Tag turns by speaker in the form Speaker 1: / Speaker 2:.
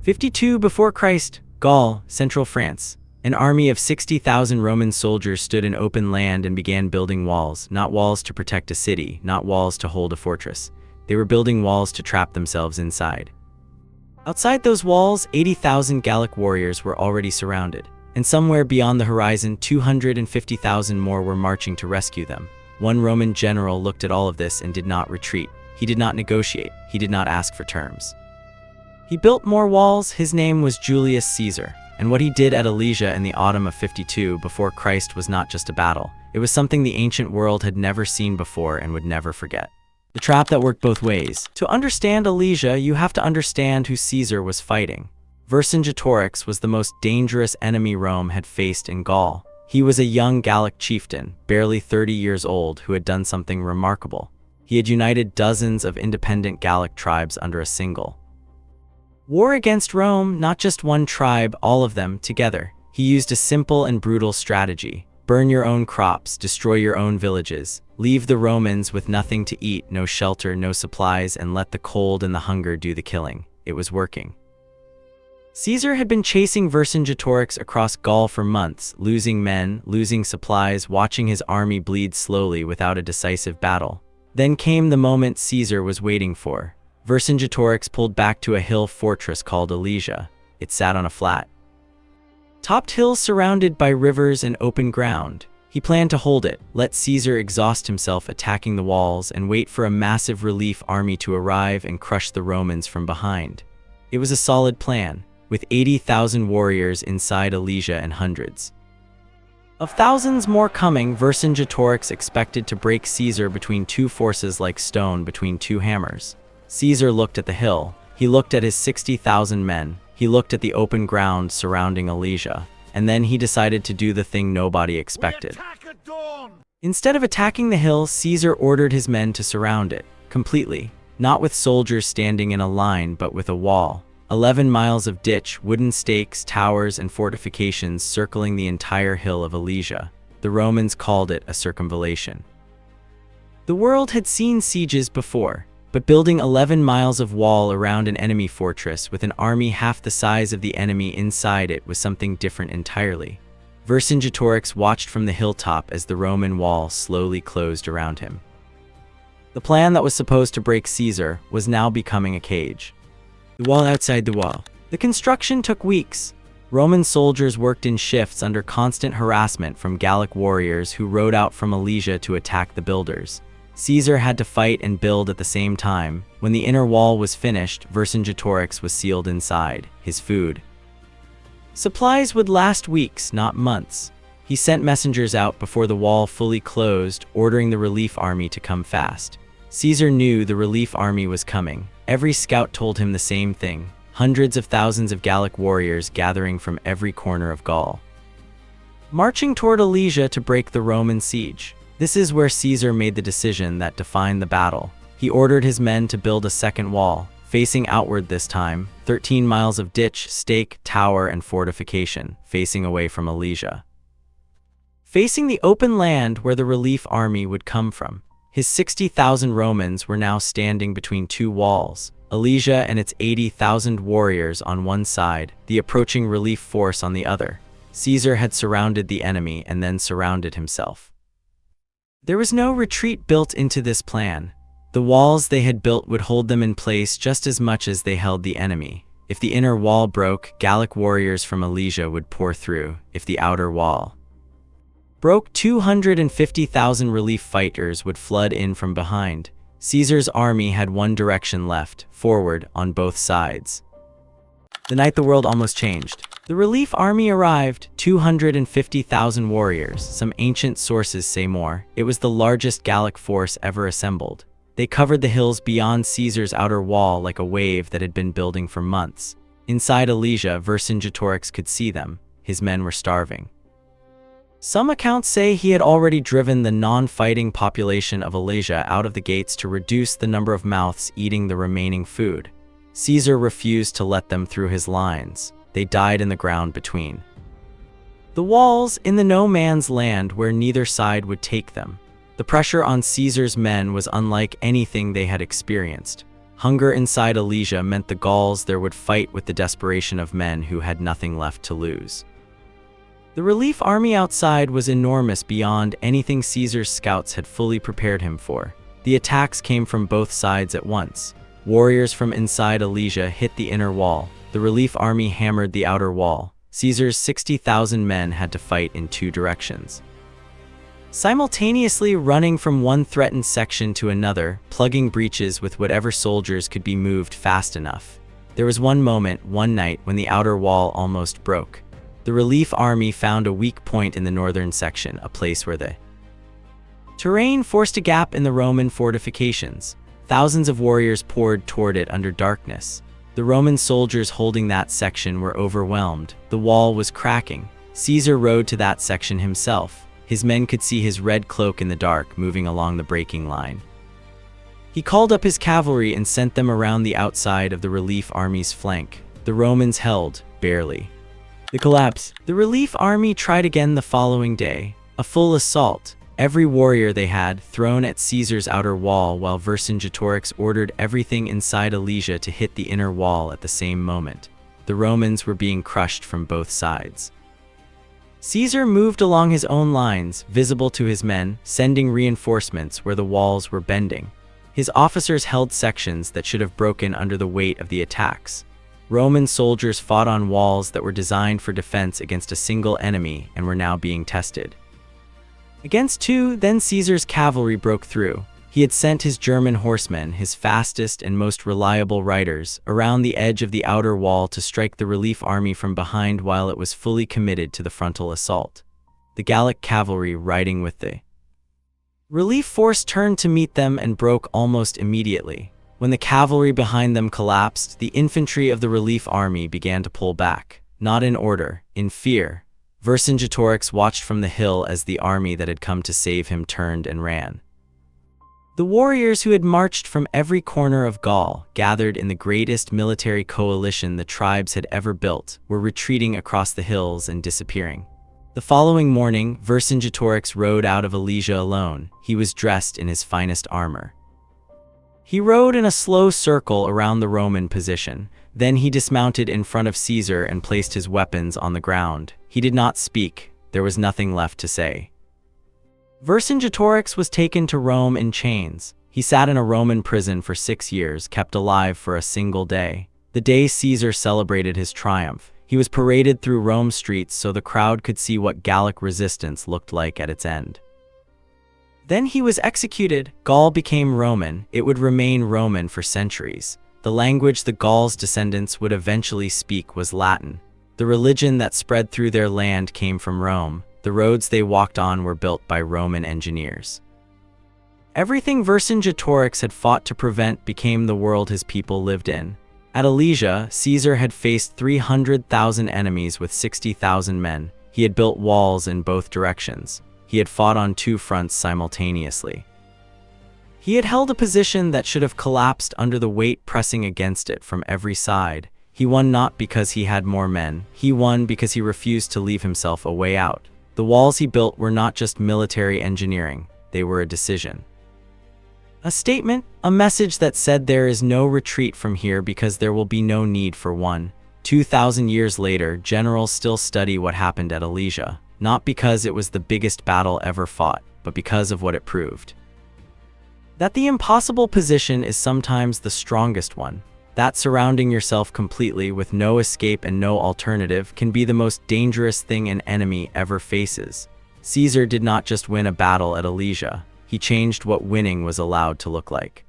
Speaker 1: 52 before Christ, Gaul, central France. An army of 60,000 Roman soldiers stood in open land and began building walls, not walls to protect a city, not walls to hold a fortress. They were building walls to trap themselves inside. Outside those walls, 80,000 Gallic warriors were already surrounded, and somewhere beyond the horizon, 250,000 more were marching to rescue them. One Roman general looked at all of this and did not retreat. He did not negotiate. He did not ask for terms. He built more walls. His name was Julius Caesar, and what he did at Alesia in the autumn of 52 before Christ was not just a battle. It was something the ancient world had never seen before and would never forget. The trap that worked both ways. To understand Alesia, you have to understand who Caesar was fighting. Vercingetorix was the most dangerous enemy Rome had faced in Gaul. He was a young Gallic chieftain, barely 30 years old, who had done something remarkable. He had united dozens of independent Gallic tribes under a single war against Rome, not just one tribe, all of them together. He used a simple and brutal strategy. Burn your own crops, destroy your own villages, leave the Romans with nothing to eat, no shelter, no supplies, and let the cold and the hunger do the killing. It was working. Caesar had been chasing Vercingetorix across Gaul for months, losing men, losing supplies, watching his army bleed slowly without a decisive battle. Then came the moment Caesar was waiting for. Vercingetorix pulled back to a hill fortress called Alesia. It sat on a flat topped hill surrounded by rivers and open ground. He planned to hold it, let Caesar exhaust himself attacking the walls, and wait for a massive relief army to arrive and crush the Romans from behind. It was a solid plan, with 80,000 warriors inside Alesia and hundreds of thousands more coming. Vercingetorix expected to break Caesar between two forces like stone between two hammers. Caesar looked at the hill. He looked at his 60,000 men. He looked at the open ground surrounding Alesia, and then he decided to do the thing nobody expected. Instead of attacking the hill, Caesar ordered his men to surround it, completely, not with soldiers standing in a line but with a wall. 11 miles of ditch, wooden stakes, towers, and fortifications circling the entire hill of Alesia. The Romans called it a circumvallation. The world had seen sieges before, but building 11 miles of wall around an enemy fortress with an army half the size of the enemy inside it was something different entirely. Vercingetorix watched from the hilltop as the Roman wall slowly closed around him. The plan that was supposed to break Caesar was now becoming a cage. The wall outside the wall. The construction took weeks. Roman soldiers worked in shifts under constant harassment from Gallic warriors who rode out from Alesia to attack the builders. Caesar had to fight and build at the same time. When the inner wall was finished, Vercingetorix was sealed inside. His food supplies would last weeks, not months. He sent messengers out before the wall fully closed, ordering the relief army to come fast. Caesar knew the relief army was coming. Every scout told him the same thing. Hundreds of thousands of Gallic warriors gathering from every corner of Gaul, marching toward Alesia to break the Roman siege. This is where Caesar made the decision that defined the battle. He ordered his men to build a second wall, facing outward this time, 13 miles of ditch, stake, tower, and fortification, facing away from Alesia, facing the open land where the relief army would come from. His 60,000 Romans were now standing between two walls, Alesia and its 80,000 warriors on one side, the approaching relief force on the other. Caesar had surrounded the enemy and then surrounded himself. There was no retreat built into this plan. The walls they had built would hold them in place just as much as they held the enemy. If the inner wall broke, Gallic warriors from Alesia would pour through. If the outer wall broke, 250,000 relief fighters would flood in from behind. Caesar's army had one direction left, forward, on both sides. The night the world almost changed. The relief army arrived, 250,000 warriors. Some ancient sources say more. It was the largest Gallic force ever assembled. They covered the hills beyond Caesar's outer wall like a wave that had been building for months. Inside Alesia, Vercingetorix could see them. His men were starving. Some accounts say he had already driven the non-fighting population of Alesia out of the gates to reduce the number of mouths eating the remaining food. Caesar refused to let them through his lines. They died in the ground between the walls, in the no man's land where neither side would take them. The pressure on Caesar's men was unlike anything they had experienced. Hunger inside Alesia meant the Gauls there would fight with the desperation of men who had nothing left to lose. The relief army outside was enormous beyond anything Caesar's scouts had fully prepared him for. The attacks came from both sides at once. Warriors from inside Alesia hit the inner wall. The relief army hammered the outer wall. Caesar's 60,000 men had to fight in two directions, simultaneously running from one threatened section to another, plugging breaches with whatever soldiers could be moved fast enough. There was one moment, one night, when the outer wall almost broke. The relief army found a weak point in the northern section, a place where the terrain forced a gap in the Roman fortifications. Thousands of warriors poured toward it under darkness. The Roman soldiers holding that section were overwhelmed. The wall was cracking. Caesar rode to that section himself. His men could see his red cloak in the dark moving along the breaking line. He called up his cavalry and sent them around the outside of the relief army's flank. The Romans held, barely. The collapse. The relief army tried again the following day. A full assault. Every warrior they had thrown at Caesar's outer wall, while Vercingetorix ordered everything inside Alesia to hit the inner wall at the same moment. The Romans were being crushed from both sides. Caesar moved along his own lines, visible to his men, sending reinforcements where the walls were bending. His officers held sections that should have broken under the weight of the attacks. Roman soldiers fought on walls that were designed for defense against a single enemy and were now being tested. Against two, then Caesar's cavalry broke through. He had sent his German horsemen, his fastest and most reliable riders, around the edge of the outer wall to strike the relief army from behind while it was fully committed to the frontal assault. The Gallic cavalry, riding with the relief force, turned to meet them and broke almost immediately. When the cavalry behind them collapsed, the infantry of the relief army began to pull back, not in order, in fear. Vercingetorix watched from the hill as the army that had come to save him turned and ran. The warriors who had marched from every corner of Gaul, gathered in the greatest military coalition the tribes had ever built, were retreating across the hills and disappearing. The following morning, Vercingetorix rode out of Alesia alone. He was dressed in his finest armor. He rode in a slow circle around the Roman position. Then he dismounted in front of Caesar and placed his weapons on the ground. He did not speak. There was nothing left to say. Vercingetorix was taken to Rome in chains. He sat in a Roman prison for 6 years, kept alive for a single day. The day Caesar celebrated his triumph, he was paraded through Rome's streets so the crowd could see what Gallic resistance looked like at its end. Then he was executed. Gaul became Roman. It would remain Roman for centuries. The language the Gauls' descendants would eventually speak was Latin. The religion that spread through their land came from Rome. The roads they walked on were built by Roman engineers. Everything Vercingetorix had fought to prevent became the world his people lived in. At Alesia, Caesar had faced 300,000 enemies with 60,000 men. He had built walls in both directions. He had fought on two fronts simultaneously. He had held a position that should have collapsed under the weight pressing against it from every side. He won not because he had more men. He won because he refused to leave himself a way out. The walls he built were not just military engineering. They were a decision. A statement, a message that said there is no retreat from here because there will be no need for one. 2,000 years later, generals still study what happened at Alesia, not because it was the biggest battle ever fought, but because of what it proved. That the impossible position is sometimes the strongest one. That surrounding yourself completely with no escape and no alternative can be the most dangerous thing an enemy ever faces. Caesar did not just win a battle at Alesia. He changed what winning was allowed to look like.